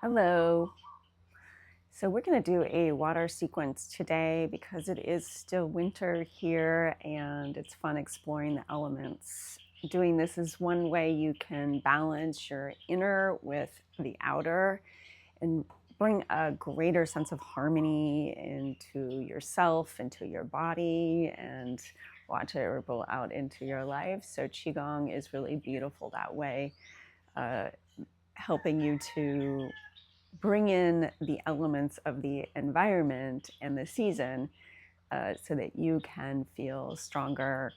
Hello. So we're going to do a water sequence today because it is still winter here and it's fun exploring the elements. Doing this is one way you can balance your inner with the outer and bring a greater sense of harmony into yourself, into your body, and watch it ripple out into your life. So Qigong is really beautiful that way, helping you to bring in the elements of the environment and the season so that you can feel stronger,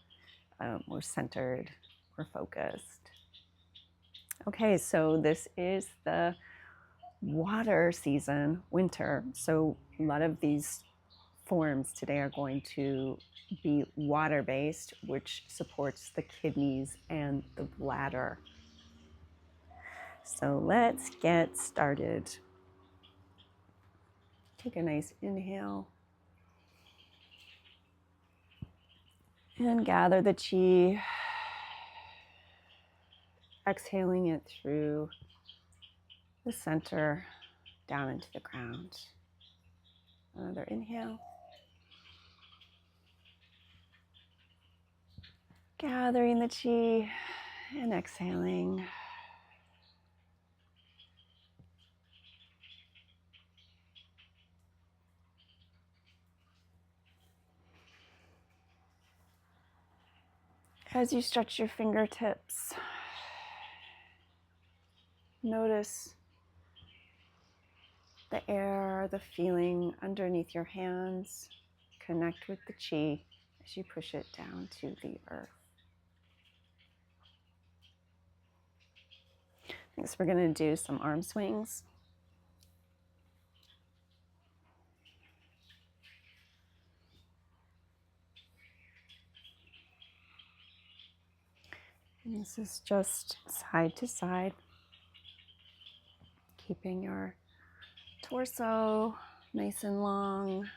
more centered, more focused. Okay, so this is the water season, winter. So a lot of these forms today are going to be water-based, which supports the kidneys and the bladder. So let's get started. Take a nice inhale. And gather the chi, exhaling it through the center down into the ground. Another inhale. Gathering the chi and exhaling. As you stretch your fingertips, notice the air, the feeling underneath your hands. Connect with the chi as you push it down to the earth. Next, we're going to do some arm swings. And this is just side to side, keeping your torso nice and long,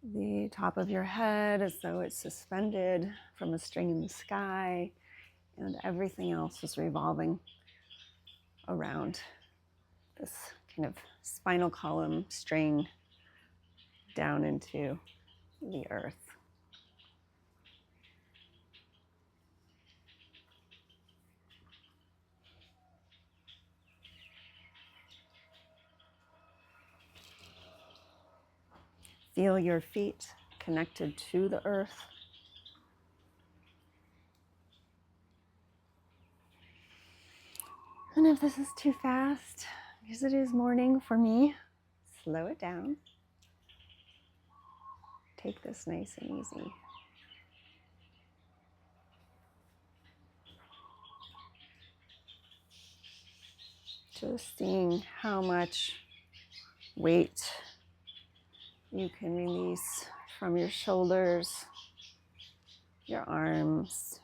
the top of your head as though it's suspended from a string in the sky, and everything else is revolving around this kind of spinal column string down into the earth. Feel your feet connected to the earth. And if this is too fast, because it is morning for me, slow it down. Take this nice and easy. Just seeing how much weight you can release from your shoulders, your arms,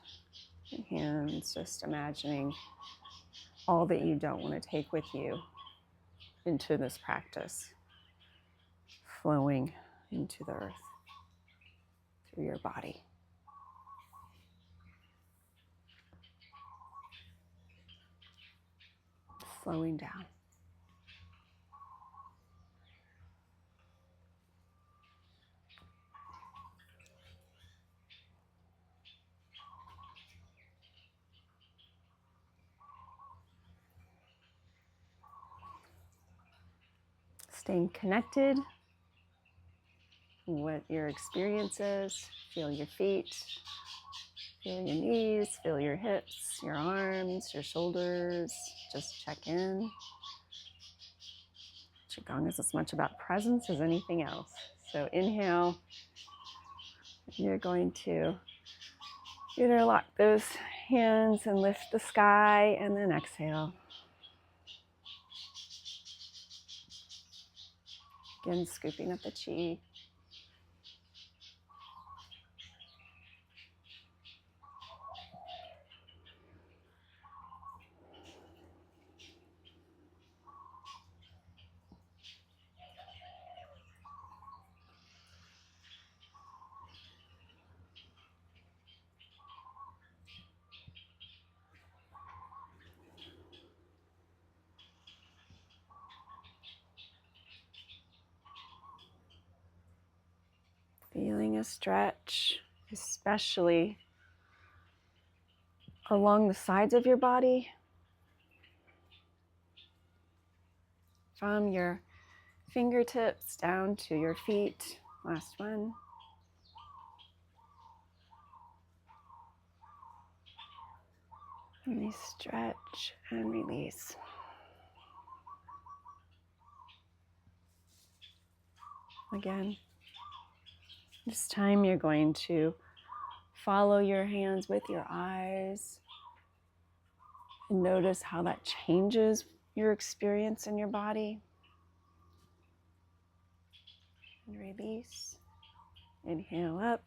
and hands, just imagining all that you don't want to take with you into this practice, flowing into the earth through your body. Slowing down. Staying connected, what your experience is. Feel your feet, feel your knees, feel your hips, your arms, your shoulders. Just check in. Qigong is as much about presence as anything else. So inhale, you're going to interlock those hands and lift the sky, and then exhale. Again, scooping up the chi. a stretch, especially along the sides of your body, from your fingertips down to your feet. Last one. And we stretch and release. Again, this time you're going to follow your hands with your eyes and notice how that changes your experience in your body. And release. Inhale up.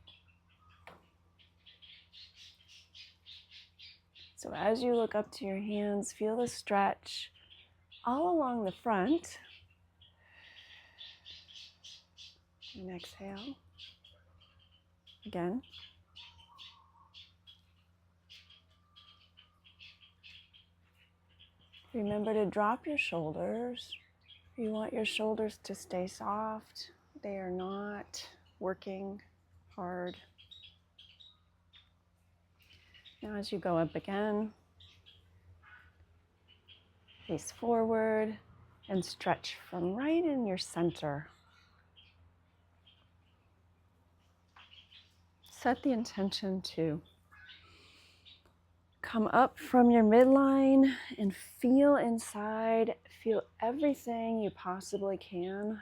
So as you look up to your hands, feel the stretch all along the front. And exhale. Again. Remember to drop your shoulders. You want your shoulders to stay soft. They are not working hard. Now as you go up again, face forward and stretch from right in your center. Set the intention to come up from your midline and feel inside, feel everything you possibly can.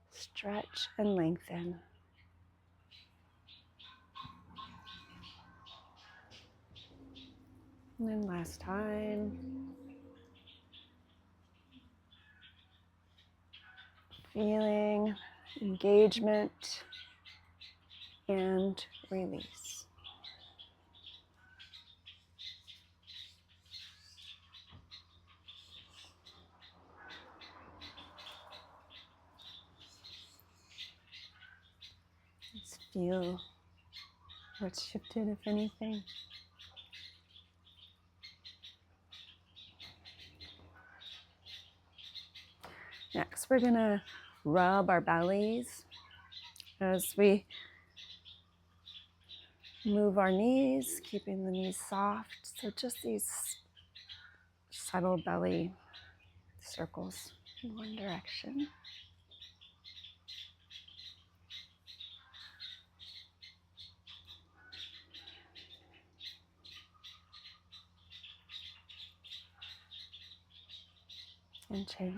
Stretch and lengthen. And then last time. Feeling engagement and release. Let's feel what's shifted, if anything. Next, we're going to rub our bellies as we move our knees, keeping the knees soft. So just these subtle belly circles in one direction. And change.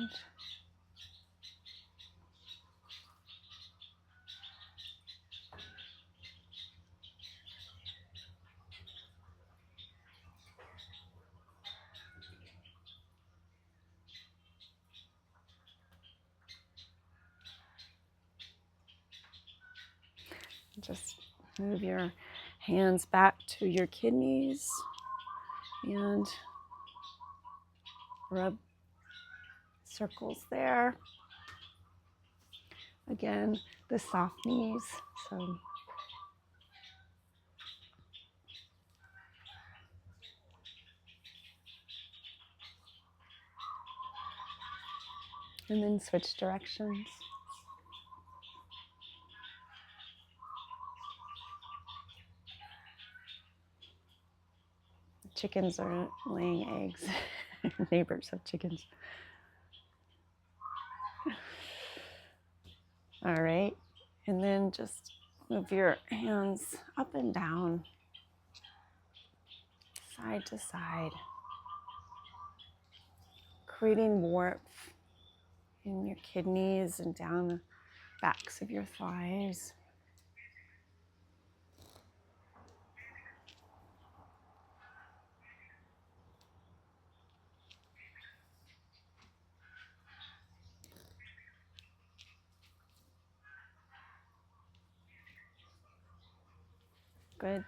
Just move your hands back to your kidneys and rub circles there. Again, the soft knees. So and then switch directions. Chickens are laying eggs. Neighbors have chickens. All right. And then just move your hands up and down, side to side, creating warmth in your kidneys and down the backs of your thighs. Good.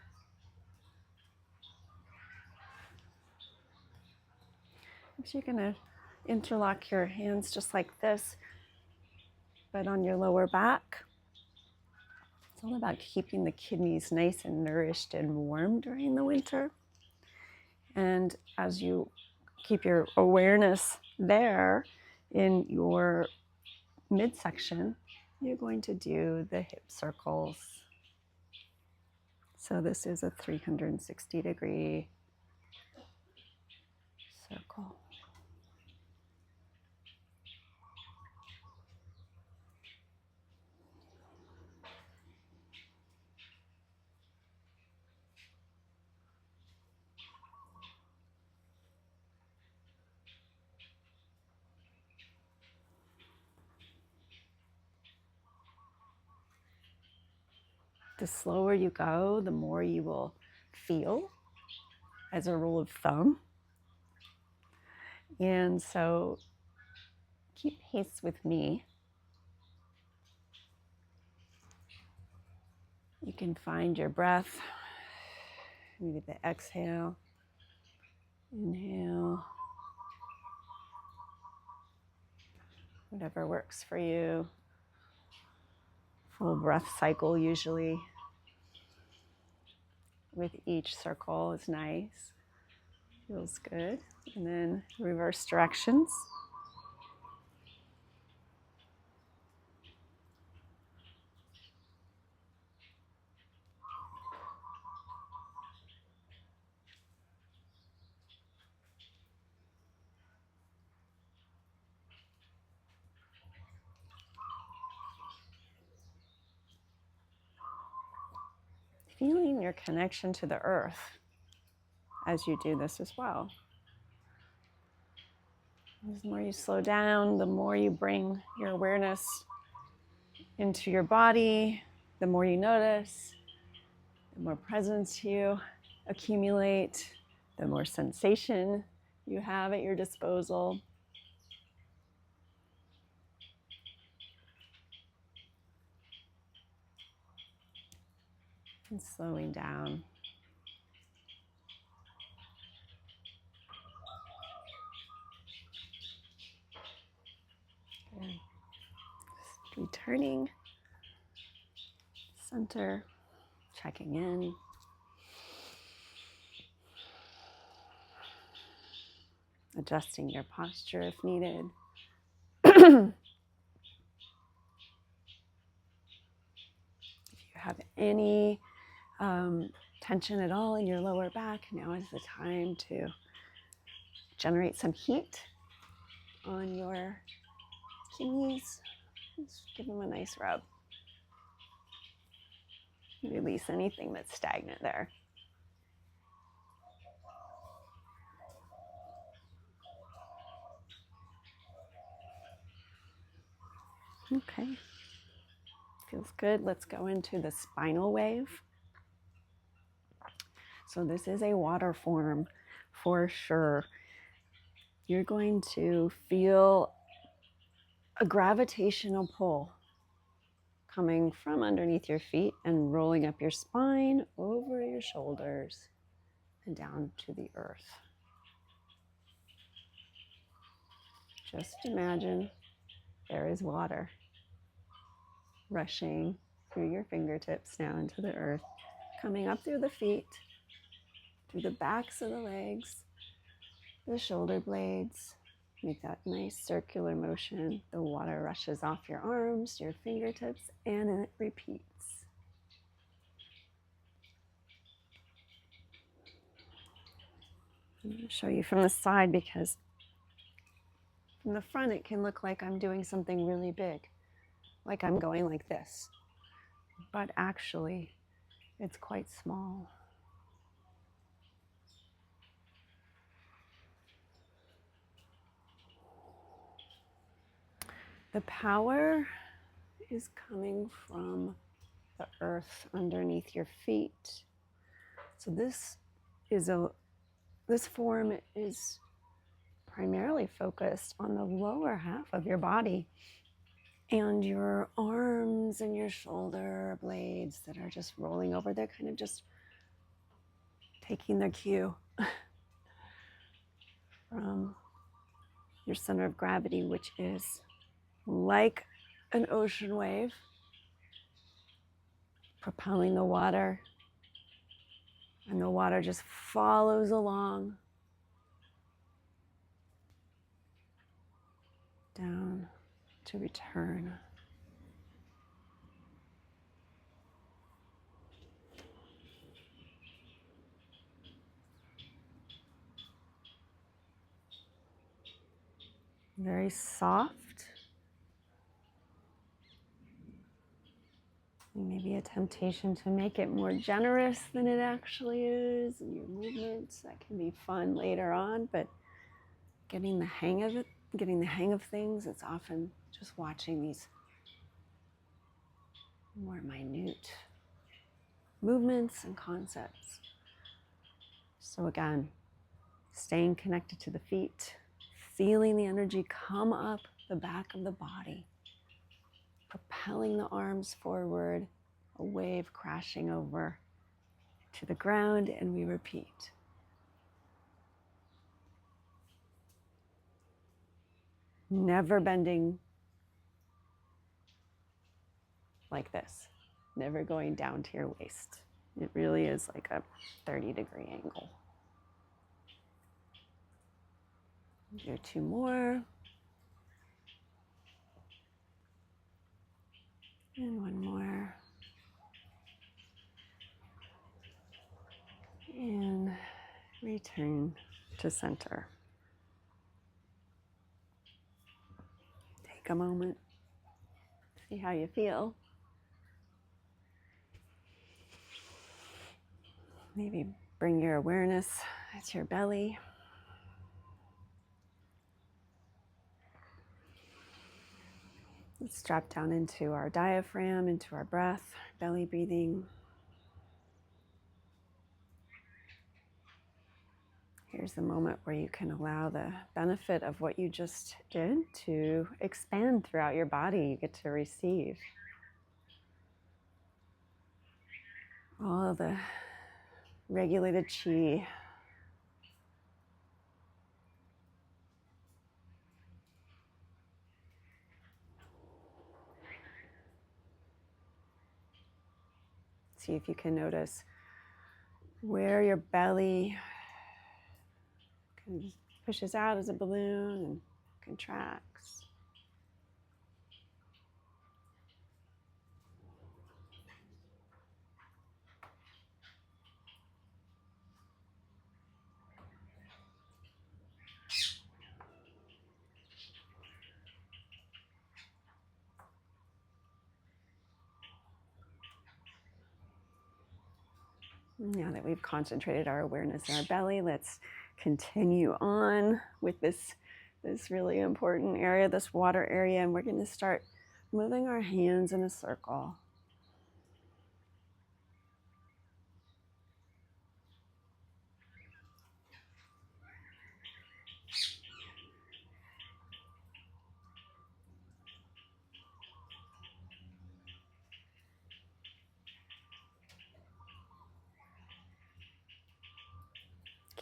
So you're going to interlock your hands just like this, but on your lower back. It's all about keeping the kidneys nice and nourished and warm during the winter. And as you keep your awareness there in your midsection, you're going to do the hip circles. So this is a 360-degree circle. The slower you go, the more you will feel, as a rule of thumb. And so keep pace with me. You can find your breath, maybe the exhale, inhale, whatever works for you. Full breath cycle usually with each circle is nice, feels good. And then reverse directions. Feeling your connection to the earth as you do this as well. The more you slow down, the more you bring your awareness into your body, the more you notice, the more presence you accumulate, the more sensation you have at your disposal. And slowing down. Good. Just returning, center, checking in. Adjusting your posture if needed. If you have any tension at all in your lower back, now is the time to generate some heat on your kidneys. Just give them a nice rub. Release anything that's stagnant there. Okay. Feels good. Let's go into the spinal wave. So this is a water form for sure. You're going to feel a gravitational pull coming from underneath your feet and rolling up your spine, over your shoulders, and down to the earth. Just imagine there is water rushing through your fingertips now into the earth, coming up through the feet, through the backs of the legs, the shoulder blades. Make that nice circular motion. The water rushes off your arms, your fingertips, and it repeats. I'm going to show you from the side because from the front it can look like I'm doing something really big, like I'm going like this. But actually, it's quite small. The power is coming from the earth underneath your feet. So this form is primarily focused on the lower half of your body and your arms and your shoulder blades that are just rolling over. They're kind of just taking their cue from your center of gravity, which is like an ocean wave, propelling the water, and the water just follows along down to return. very soft. Maybe a temptation to make it more generous than it actually is in your movements. That can be fun later on, but getting the hang of it, getting the hang of things, it's often just watching these more minute movements and concepts. So again, staying connected to the feet, feeling the energy come up the back of the body, propelling the arms forward, a wave crashing over to the ground, and we repeat. Never bending like this, never going down to your waist. It really is like a 30-degree angle. Do 2 more. And 1 more. And return to center. Take a moment. See how you feel. Maybe bring your awareness to your belly. Let's drop down into our diaphragm, into our breath, belly breathing. Here's the moment where you can allow the benefit of what you just did to expand throughout your body. You get to receive all of the regulated chi. See if you can notice where your belly pushes out as a balloon and contracts. Now that we've concentrated our awareness in our belly, let's continue on with this really important area, this water area, and we're going to start moving our hands in a circle.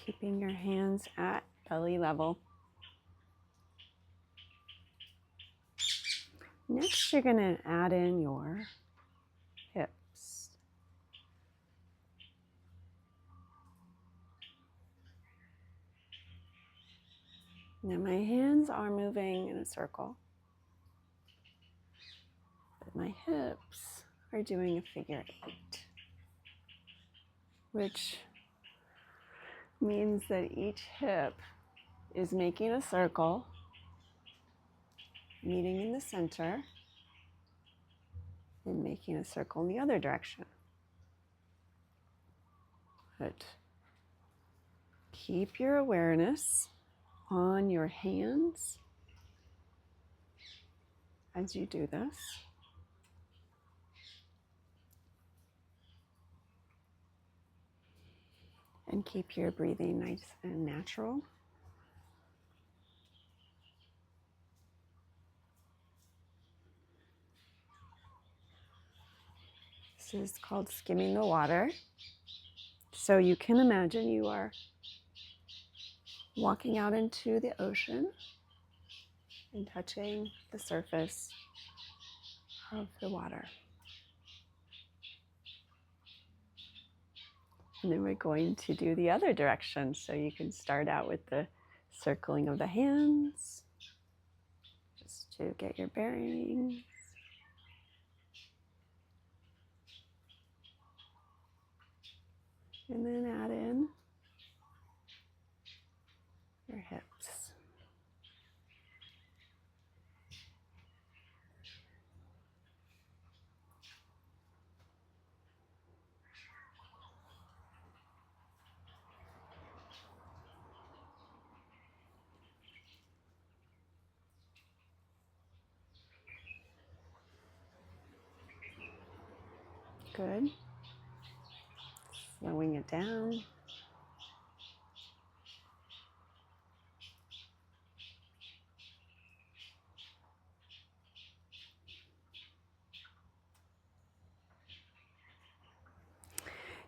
Keeping your hands at belly level. Next, you're going to add in your hips. Now my hands are moving in a circle, but my hips are doing a figure 8, which means that each hip is making a circle, meeting in the center, and making a circle in the other direction. Good. Keep your awareness on your hands as you do this. And keep your breathing nice and natural. This is called skimming the water. So you can imagine you are walking out into the ocean and touching the surface of the water. And then we're going to do the other direction. So you can start out with the circling of the hands, just to get your bearings. And then add in your hips. Good. Slowing it down.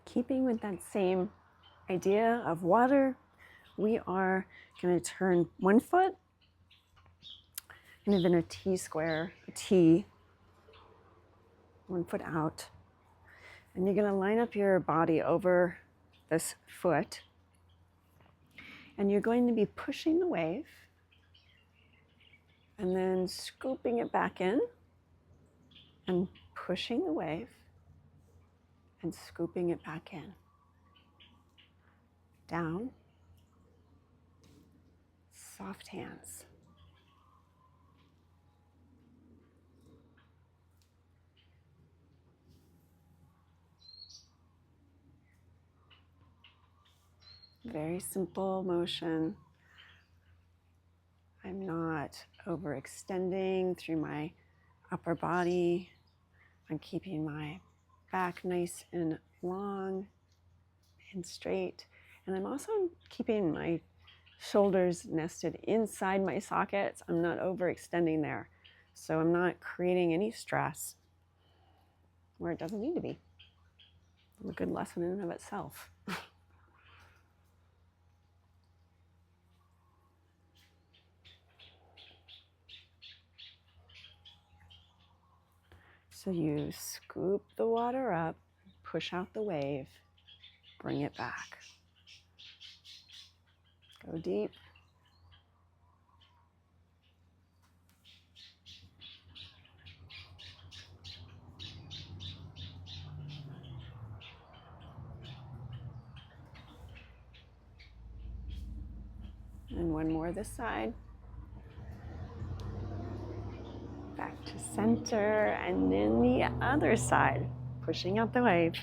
Keeping with that same idea of water, we are going to turn one foot kind of in a T square, a T, 1 foot out. And you're going to line up your body over this foot. And you're going to be pushing the wave and then scooping it back in and pushing the wave and scooping it back in. Down. Soft hands. Very simple motion. I'm not overextending through my upper body. I'm keeping my back nice and long and straight. And I'm also keeping my shoulders nested inside my sockets. I'm not overextending there. So I'm not creating any stress where it doesn't need to be. It's a good lesson in and of itself. So you scoop the water up, push out the wave, bring it back. Go deep. And one more this side. Back to center, and then the other side, pushing out the wave.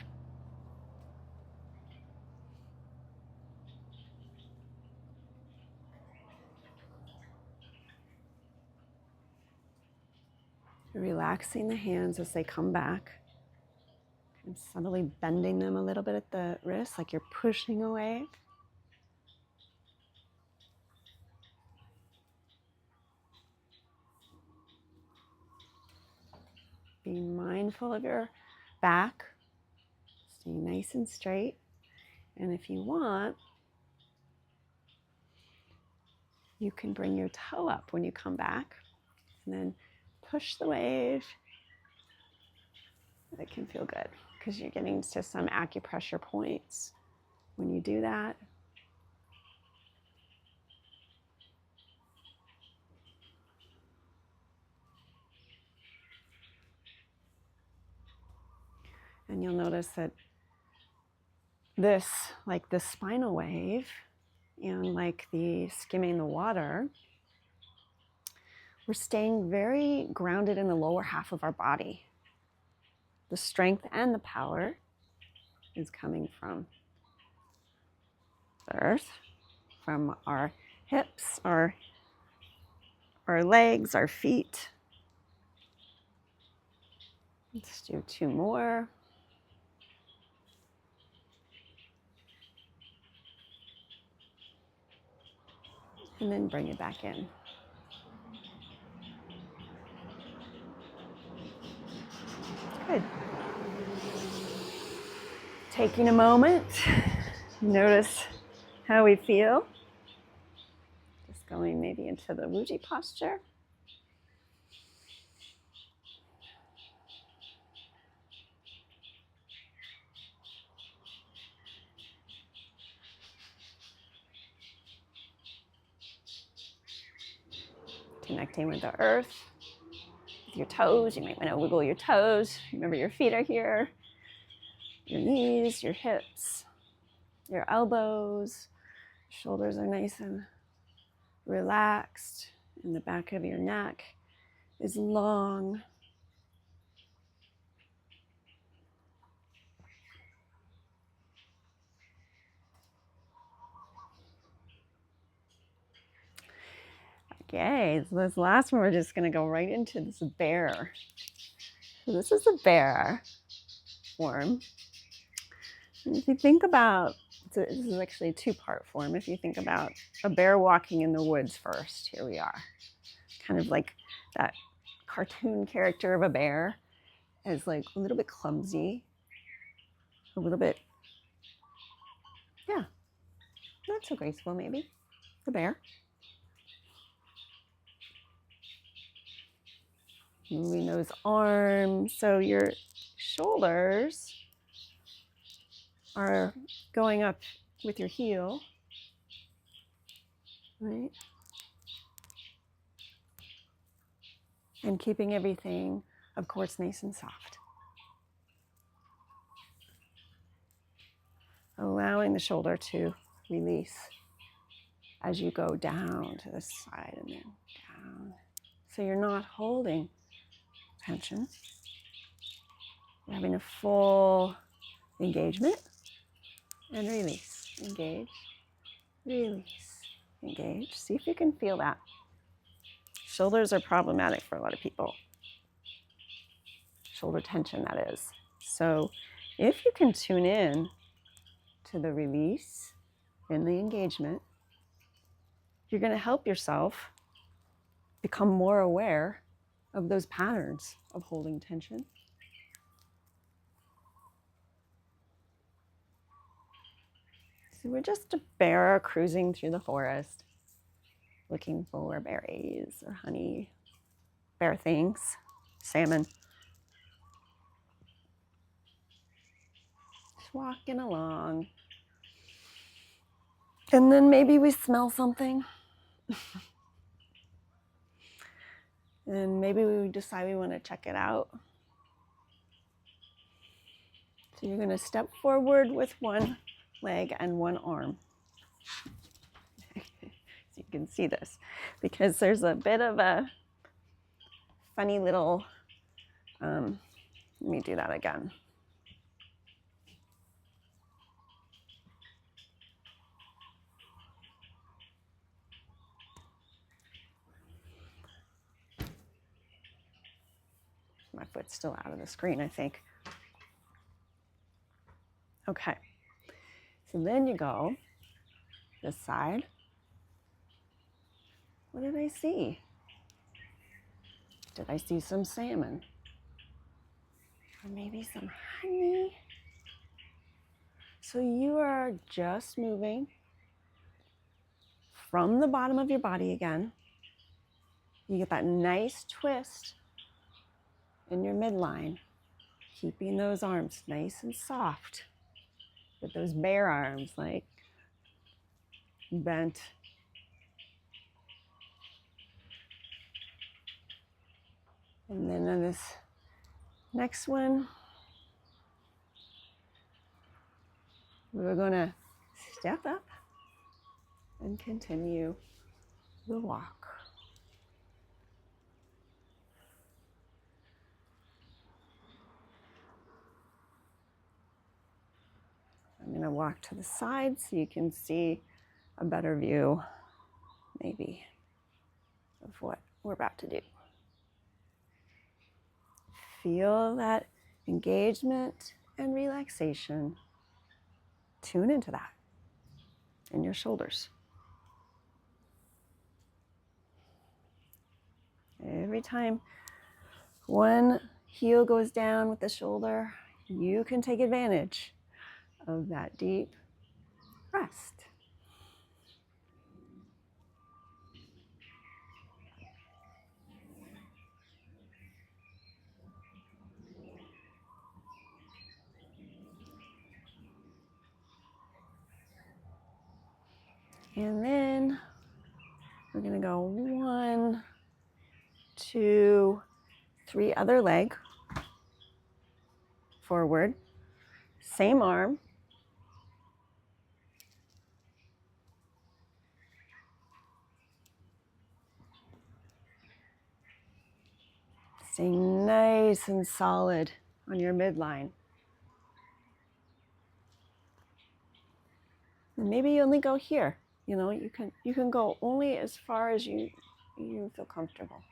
Relaxing the hands as they come back. And subtly bending them a little bit at the wrist, like you're pushing a wave. Be mindful of your back. Stay nice and straight. And if you want, you can bring your toe up when you come back and then push the wave. It can feel good because you're getting to some acupressure points when you do that. And you'll notice that this, like the spinal wave and like the skimming the water, we're staying very grounded in the lower half of our body. The strength and the power is coming from the earth, from our hips, our legs, our feet. Let's do 2 more. And then bring it back in. Good. Taking a moment, notice how we feel. Just going maybe into the Wuji posture. Connecting with the earth, with your toes. You might want to wiggle your toes. Remember your feet are here, your knees, your hips, your elbows. Shoulders are nice and relaxed, and the back of your neck is long. Okay, so this last one, we're just going to go right into this bear. So this is a bear. form. And if you think about, so this is actually a two-part form. If you think about a bear walking in the woods first, here we are. Kind of like that cartoon character of a bear is like a little bit clumsy, a little bit, yeah, not so graceful maybe, the bear. Moving those arms, so your shoulders are going up with your heel, right? And keeping everything, of course, nice and soft. Allowing the shoulder to release as you go down to the side and then down. So you're not holding tension. You're having a full engagement and release. Engage, release, engage. See if you can feel that. Shoulders are problematic for a lot of people. Shoulder tension, that is. So if you can tune in to the release and the engagement, you're going to help yourself become more aware of those patterns of holding tension. So we're just a bear cruising through the forest, looking for berries or honey, bear things, salmon. Just walking along. And then maybe we smell something. And maybe we decide we want to check it out. So you're going to step forward with one leg and one arm. So you can see this, because there's a bit of a funny little, let me do that again. My foot's still out of the screen, I think. Okay, so then you go this side. What did I see? Did I see some salmon? Or maybe some honey? So you are just moving from the bottom of your body again. You get that nice twist in your midline, keeping those arms nice and soft, with those bear arms like bent. And then on this next one, we're going to step up and continue the walk. I'm going to walk to the side so you can see a better view, maybe, of what we're about to do. Feel that engagement and relaxation. Tune into that in your shoulders. Every time one heel goes down with the shoulder, you can take advantage of that deep rest. And then we're going to go 1, 2, 3, other leg forward, same arm. Staying nice and solid on your midline. And maybe you only go here. You know, you can go only as far as you feel comfortable.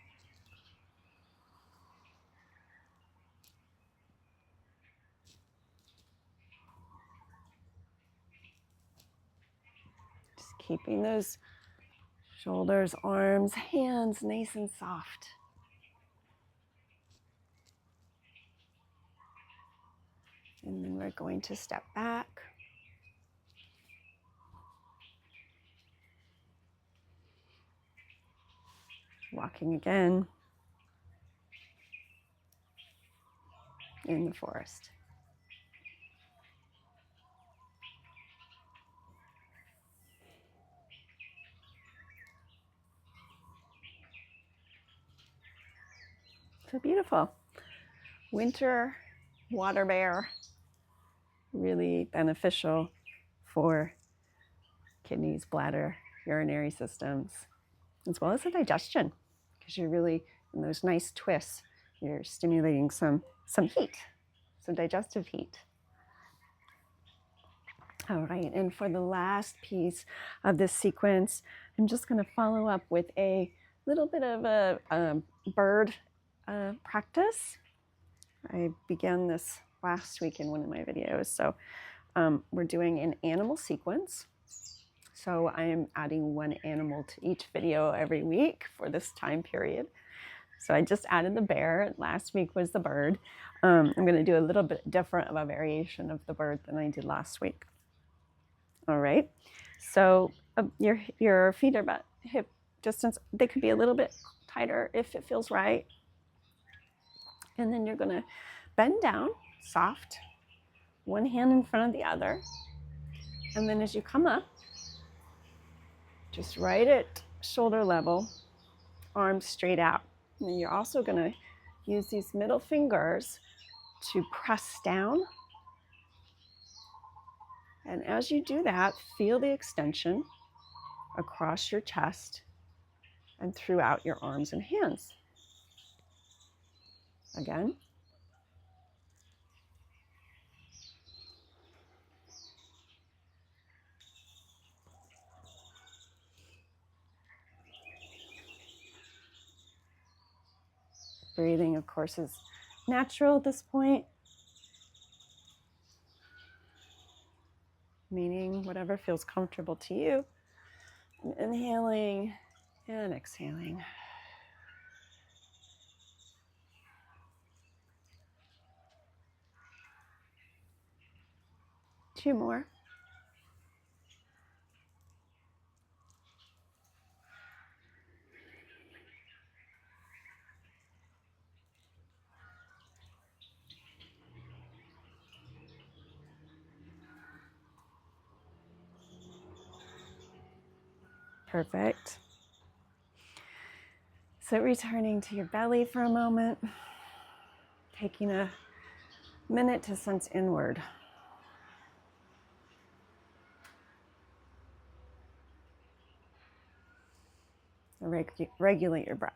Keeping those shoulders, arms, hands nice and soft. And then we're going to step back. Walking again in the forest. So beautiful. Winter water bear, really beneficial for kidneys, bladder, urinary systems, as well as the digestion, because you're really, in those nice twists, you're stimulating some heat, some digestive heat. All right, and for the last piece of this sequence, I'm just going to follow up with a little bit of a bird practice. I began this last week in one of my videos. So we're doing an animal sequence. So I am adding one animal to each video every week for this time period. So I just added the bear. Last week was the bird. I'm going to do a little bit different of a variation of the bird than I did last week. All right. So your feet are about hip distance. They could be a little bit tighter if it feels right. And then you're going to bend down, soft, one hand in front of the other. And then as you come up, just right at shoulder level, arms straight out. And then you're also going to use these middle fingers to press down. And as you do that, feel the extension across your chest and throughout your arms and hands. Again. Breathing, of course, is natural at this point, meaning whatever feels comfortable to you. Inhaling and exhaling. Two more. Perfect. So returning to your belly for a moment, taking a minute to sense inward. Regulate your breath.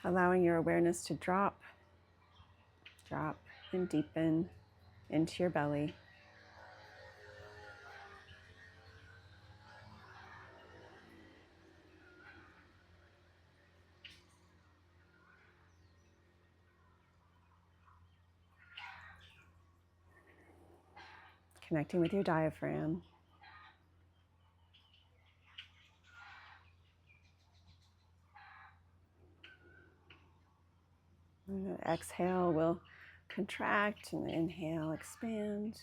Allowing your awareness to drop and deepen into your belly. Connecting with your diaphragm. And the exhale will contract and the inhale expand.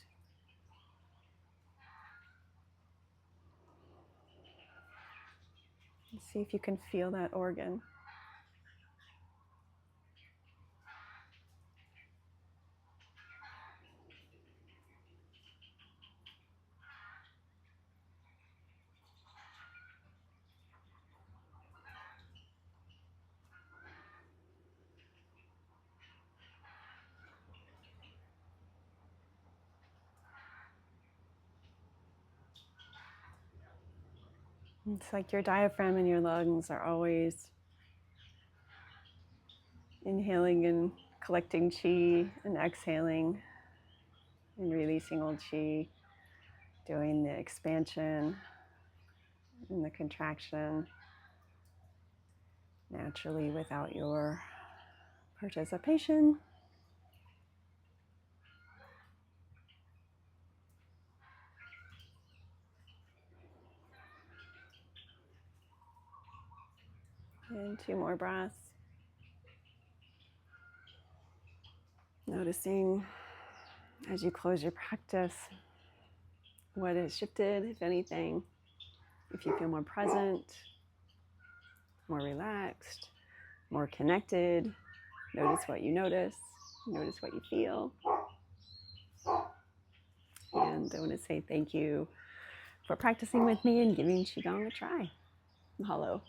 And see if you can feel that organ. It's like your diaphragm and your lungs are always inhaling and collecting chi and exhaling releasing old chi, doing the expansion and the contraction naturally without your participation. And 2 more breaths. Noticing as you close your practice what has shifted, if anything. If you feel more present, more relaxed, more connected, notice what you notice what you feel. And I want to say thank you for practicing with me and giving Qigong a try. Mahalo.